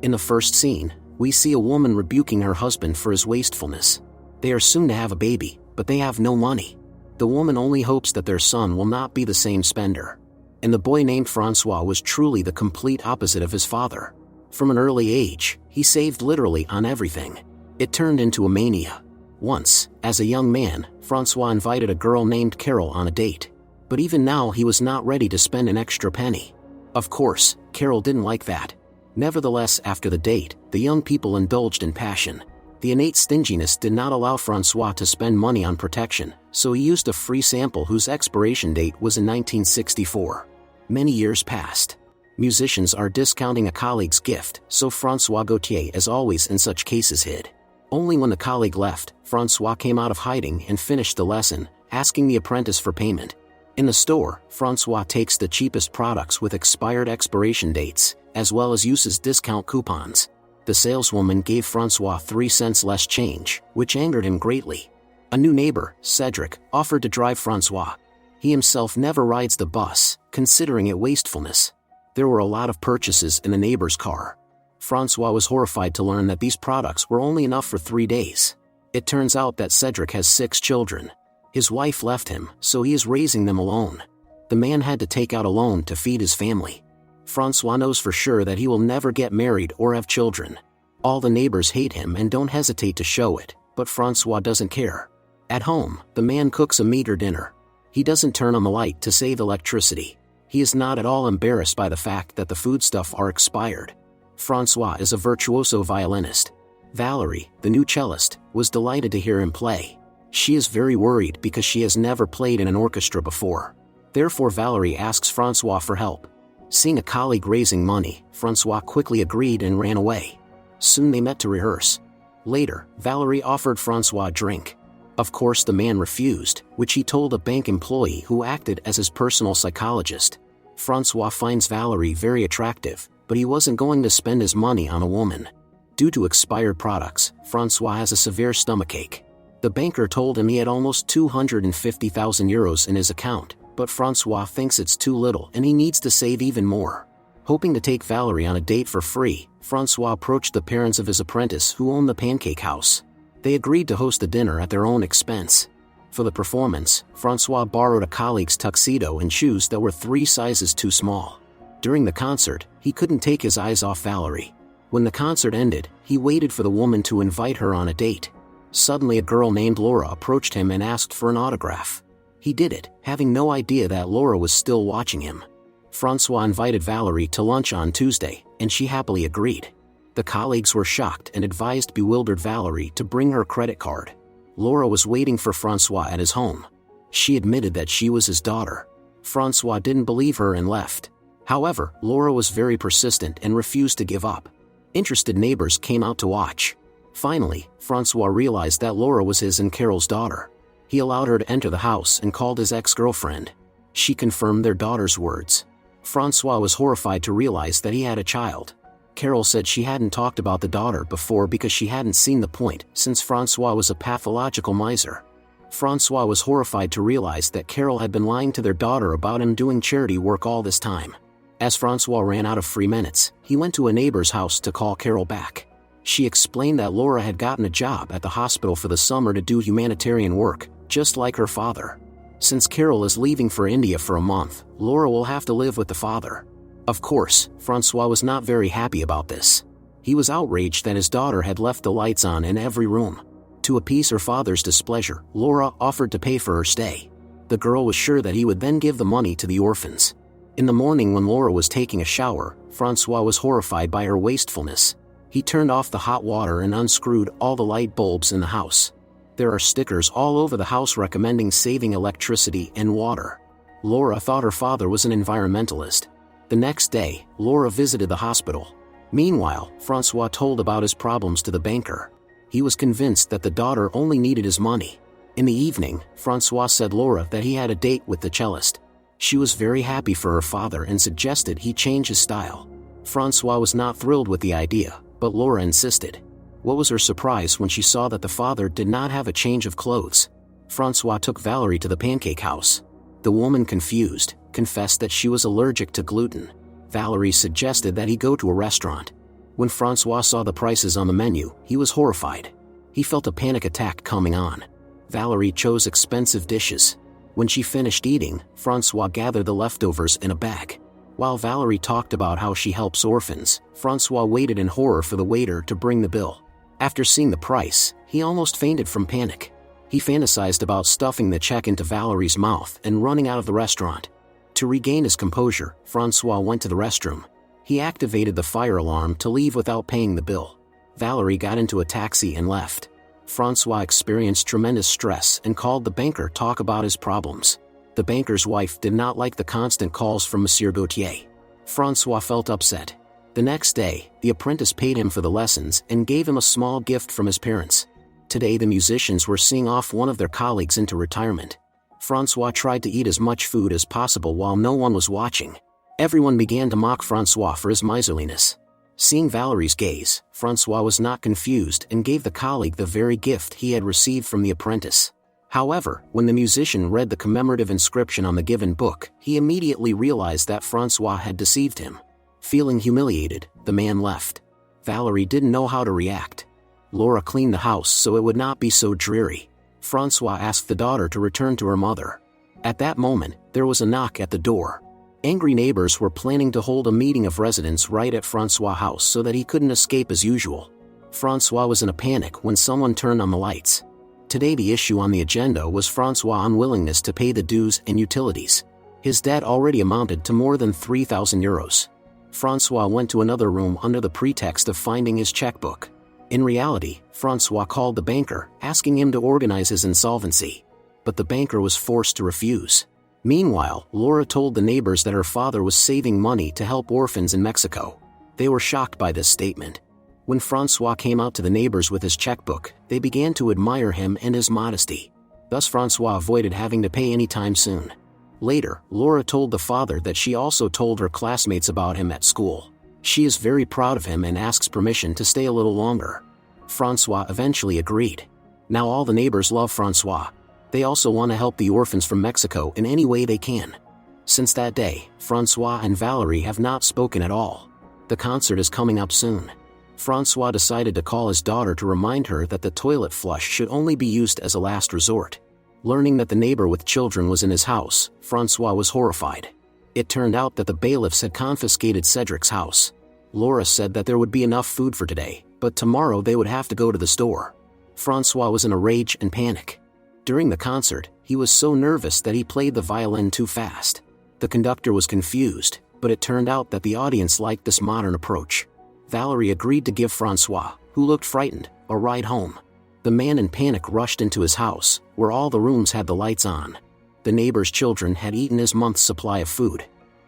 In the first scene, we see a woman rebuking her husband for his wastefulness. They are soon to have a baby, but they have no money. The woman only hopes that their son will not be the same spender. And the boy named Francois was truly the complete opposite of his father. From an early age, he saved literally on everything. It turned into a mania. Once, as a young man, Francois invited a girl named Carol on a date. But even now he was not ready to spend an extra penny. Of course, Carol didn't like that. Nevertheless, after the date, the young people indulged in passion. The innate stinginess did not allow Francois to spend money on protection, so he used a free sample whose expiration date was in 1964. Many years passed. Musicians are discounting a colleague's gift, so Francois Gauthier, as always in such cases, hid. Only when the colleague left, Francois came out of hiding and finished the lesson, asking the apprentice for payment. In the store, Francois takes the cheapest products with expired expiration dates, as well as uses discount coupons. The saleswoman gave Francois 3 cents less change, which angered him greatly. A new neighbor, Cedric, offered to drive Francois. He himself never rides the bus, considering it wastefulness. There were a lot of purchases in the neighbor's car. Francois was horrified to learn that these products were only enough for 3 days. It turns out that Cedric has 6 children. His wife left him, so he is raising them alone. The man had to take out a loan to feed his family. Francois knows for sure that he will never get married or have children. All the neighbors hate him and don't hesitate to show it, but Francois doesn't care. At home, the man cooks a meager dinner. He doesn't turn on the light to save electricity. He is not at all embarrassed by the fact that the foodstuff are expired. Francois is a virtuoso violinist. Valerie, the new cellist, was delighted to hear him play. She is very worried because she has never played in an orchestra before. Therefore Valerie asks Francois for help. Seeing a colleague raising money, Francois quickly agreed and ran away. Soon they met to rehearse. Later, Valerie offered Francois a drink. Of course the man refused, which he told a bank employee who acted as his personal psychologist. Francois finds Valerie very attractive, but he wasn't going to spend his money on a woman. Due to expired products, Francois has a severe stomachache. The banker told him he had almost 250,000 euros in his account, but Francois thinks it's too little and he needs to save even more. Hoping to take Valerie on a date for free, Francois approached the parents of his apprentice who owned the pancake house. They agreed to host the dinner at their own expense. For the performance, Francois borrowed a colleague's tuxedo and shoes that were 3 sizes too small. During the concert, he couldn't take his eyes off Valerie. When the concert ended, he waited for the woman to invite her on a date. Suddenly a girl named Laura approached him and asked for an autograph. He did it, having no idea that Laura was still watching him. Francois invited Valerie to lunch on Tuesday, and she happily agreed. The colleagues were shocked and advised bewildered Valerie to bring her credit card. Laura was waiting for Francois at his home. She admitted that she was his daughter. Francois didn't believe her and left. However, Laura was very persistent and refused to give up. Interested neighbors came out to watch. Finally, Francois realized that Laura was his and Carol's daughter. He allowed her to enter the house and called his ex-girlfriend. She confirmed their daughter's words. Francois was horrified to realize that he had a child. Carol said she hadn't talked about the daughter before because she hadn't seen the point, since Francois was a pathological miser. Francois was horrified to realize that Carol had been lying to their daughter about him doing charity work all this time. As Francois ran out of free minutes, he went to a neighbor's house to call Carol back. She explained that Laura had gotten a job at the hospital for the summer to do humanitarian work, just like her father. Since Carol is leaving for India for a month, Laura will have to live with the father. Of course, Francois was not very happy about this. He was outraged that his daughter had left the lights on in every room. To appease her father's displeasure, Laura offered to pay for her stay. The girl was sure that he would then give the money to the orphans. In the morning when Laura was taking a shower, Francois was horrified by her wastefulness. He turned off the hot water and unscrewed all the light bulbs in the house. There are stickers all over the house recommending saving electricity and water. Laura thought her father was an environmentalist. The next day, Laura visited the hospital. Meanwhile, Francois told about his problems to the banker. He was convinced that the daughter only needed his money. In the evening, Francois said Laura that he had a date with the cellist. She was very happy for her father and suggested he change his style. Francois was not thrilled with the idea, but Laura insisted. What was her surprise when she saw that the father did not have a change of clothes? Francois took Valerie to the pancake house. The woman, confused, confessed that she was allergic to gluten. Valerie suggested that he go to a restaurant. When Francois saw the prices on the menu, he was horrified. He felt a panic attack coming on. Valerie chose expensive dishes. When she finished eating, Francois gathered the leftovers in a bag. While Valerie talked about how she helps orphans, Francois waited in horror for the waiter to bring the bill. After seeing the price, he almost fainted from panic. He fantasized about stuffing the check into Valerie's mouth and running out of the restaurant. To regain his composure, Francois went to the restroom. He activated the fire alarm to leave without paying the bill. Valerie got into a taxi and left. Francois experienced tremendous stress and called the banker to talk about his problems. The banker's wife did not like the constant calls from Monsieur Gautier. Francois felt upset. The next day, the apprentice paid him for the lessons and gave him a small gift from his parents. Today the musicians were seeing off one of their colleagues into retirement. Francois tried to eat as much food as possible while no one was watching. Everyone began to mock Francois for his miserliness. Seeing Valerie's gaze, Francois was not confused and gave the colleague the very gift he had received from the apprentice. However, when the musician read the commemorative inscription on the given book, he immediately realized that Francois had deceived him. Feeling humiliated, the man left. Valerie didn't know how to react. Laura cleaned the house so it would not be so dreary. Francois asked the daughter to return to her mother. At that moment, there was a knock at the door. Angry neighbors were planning to hold a meeting of residents right at Francois' house so that he couldn't escape as usual. Francois was in a panic when someone turned on the lights. Today the issue on the agenda was Francois' unwillingness to pay the dues and utilities. His debt already amounted to more than 3,000 euros. Francois went to another room under the pretext of finding his checkbook. In reality, Francois called the banker, asking him to organize his insolvency. But the banker was forced to refuse. Meanwhile, Laura told the neighbors that her father was saving money to help orphans in Mexico. They were shocked by this statement. When Francois came out to the neighbors with his checkbook, they began to admire him and his modesty. Thus Francois avoided having to pay any time soon. Later, Laura told the father that she also told her classmates about him at school. She is very proud of him and asks permission to stay a little longer. Francois eventually agreed. Now all the neighbors love Francois. They also want to help the orphans from Mexico in any way they can. Since that day, Francois and Valerie have not spoken at all. The concert is coming up soon. Francois decided to call his daughter to remind her that the toilet flush should only be used as a last resort. Learning that the neighbor with children was in his house, Francois was horrified. It turned out that the bailiffs had confiscated Cedric's house. Laura said that there would be enough food for today, but tomorrow they would have to go to the store. Francois was in a rage and panic. During the concert, he was so nervous that he played the violin too fast. The conductor was confused, but it turned out that the audience liked this modern approach. Valerie agreed to give Francois, who looked frightened, a ride home. The man in panic rushed into his house, where all the rooms had the lights on. The neighbor's children had eaten his month's supply of food.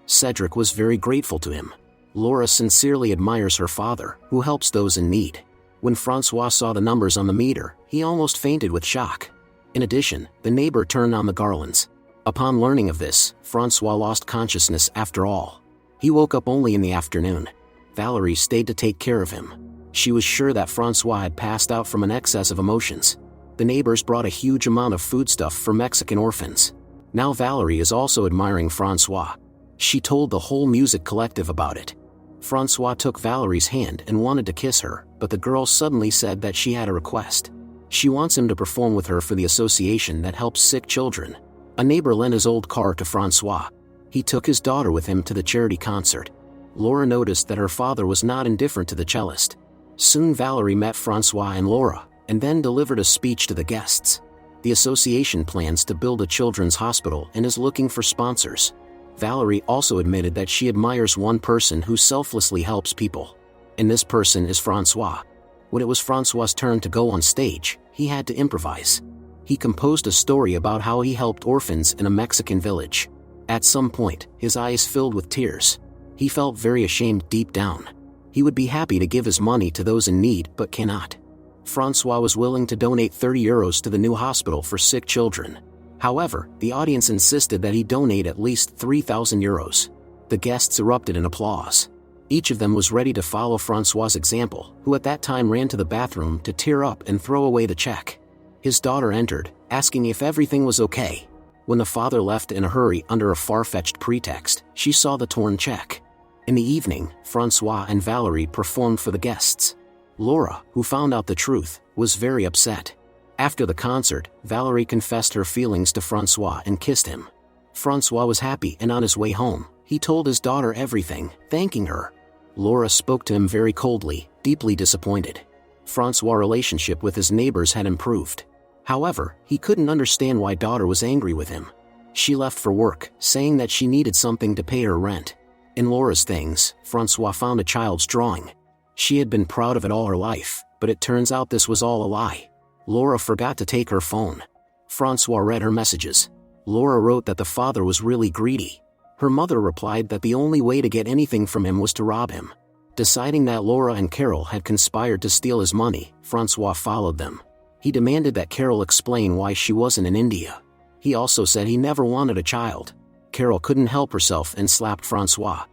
Cedric was very grateful to him. Laura sincerely admires her father, who helps those in need. When Francois saw the numbers on the meter, he almost fainted with shock. In addition, the neighbor turned on the garlands. Upon learning of this, Francois lost consciousness after all. He woke up only in the afternoon. Valerie stayed to take care of him. She was sure that Francois had passed out from an excess of emotions. The neighbors brought a huge amount of foodstuff for Mexican orphans. Now Valerie is also admiring Francois. She told the whole music collective about it. Francois took Valerie's hand and wanted to kiss her, but the girl suddenly said that she had a request. She wants him to perform with her for the association that helps sick children. A neighbor lent his old car to Francois. He took his daughter with him to the charity concert. Laura noticed that her father was not indifferent to the cellist. Soon Valerie met Francois and Laura, and then delivered a speech to the guests. The association plans to build a children's hospital and is looking for sponsors. Valerie also admitted that she admires one person who selflessly helps people. And this person is Francois. When it was Francois' turn to go on stage, he had to improvise. He composed a story about how he helped orphans in a Mexican village. At some point, his eyes filled with tears. He felt very ashamed deep down. He would be happy to give his money to those in need but cannot. Francois was willing to donate 30 euros to the new hospital for sick children. However, the audience insisted that he donate at least 3,000 euros. The guests erupted in applause. Each of them was ready to follow Francois' example, who at that time ran to the bathroom to tear up and throw away the check. His daughter entered, asking if everything was okay. When the father left in a hurry under a far-fetched pretext, she saw the torn check. In the evening, Francois and Valerie performed for the guests. Laura, who found out the truth, was very upset. After the concert, Valerie confessed her feelings to Francois and kissed him. Francois was happy, and on his way home, he told his daughter everything, thanking her. Laura spoke to him very coldly, deeply disappointed. Francois' relationship with his neighbors had improved. However, he couldn't understand why daughter was angry with him. She left for work, saying that she needed something to pay her rent. In Laura's things, Francois found a child's drawing. She had been proud of it all her life, but it turns out this was all a lie. Laura forgot to take her phone. Francois read her messages. Laura wrote that the father was really greedy. Her mother replied that the only way to get anything from him was to rob him. Deciding that Laura and Carol had conspired to steal his money, Francois followed them. He demanded that Carol explain why she wasn't in India. He also said he never wanted a child. Carol couldn't help herself and slapped Francois.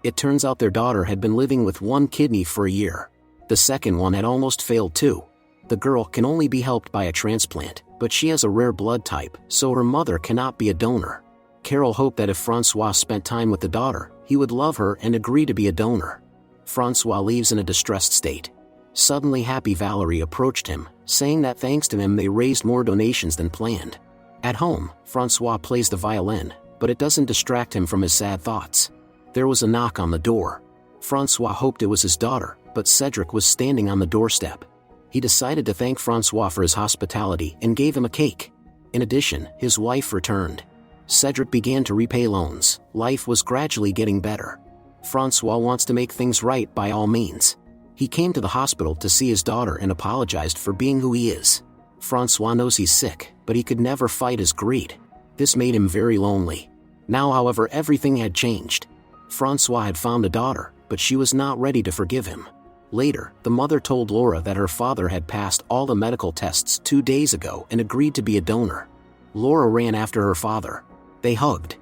It turns out their daughter had been living with one kidney for a year. The second one had almost failed too. The girl can only be helped by a transplant, but she has a rare blood type, so her mother cannot be a donor. Carol hoped that if Francois spent time with the daughter, he would love her and agree to be a donor. Francois leaves in a distressed state. Suddenly happy Valerie approached him, saying that thanks to him they raised more donations than planned. At home, Francois plays the violin, but it doesn't distract him from his sad thoughts. There was a knock on the door. Francois hoped it was his daughter, but Cedric was standing on the doorstep. He decided to thank Francois for his hospitality and gave him a cake. In addition, his wife returned. Cedric began to repay loans. Life was gradually getting better. Francois wants to make things right by all means. He came to the hospital to see his daughter and apologized for being who he is. Francois knows he's sick, but he could never fight his greed. This made him very lonely. Now, however, everything had changed. Francois had found a daughter, but she was not ready to forgive him. Later, the mother told Laura that her father had passed all the medical tests 2 days ago and agreed to be a donor. Laura ran after her father. They hugged.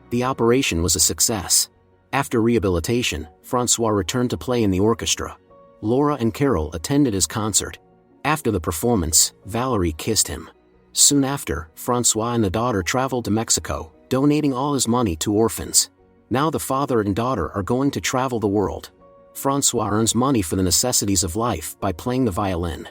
The operation was a success. After rehabilitation, Francois returned to play in the orchestra. Laura and Carol attended his concert. After the performance, Valerie kissed him. Soon after, Francois and the daughter traveled to Mexico, donating all his money to orphans. Now the father and daughter are going to travel the world. Francois earns money for the necessities of life by playing the violin.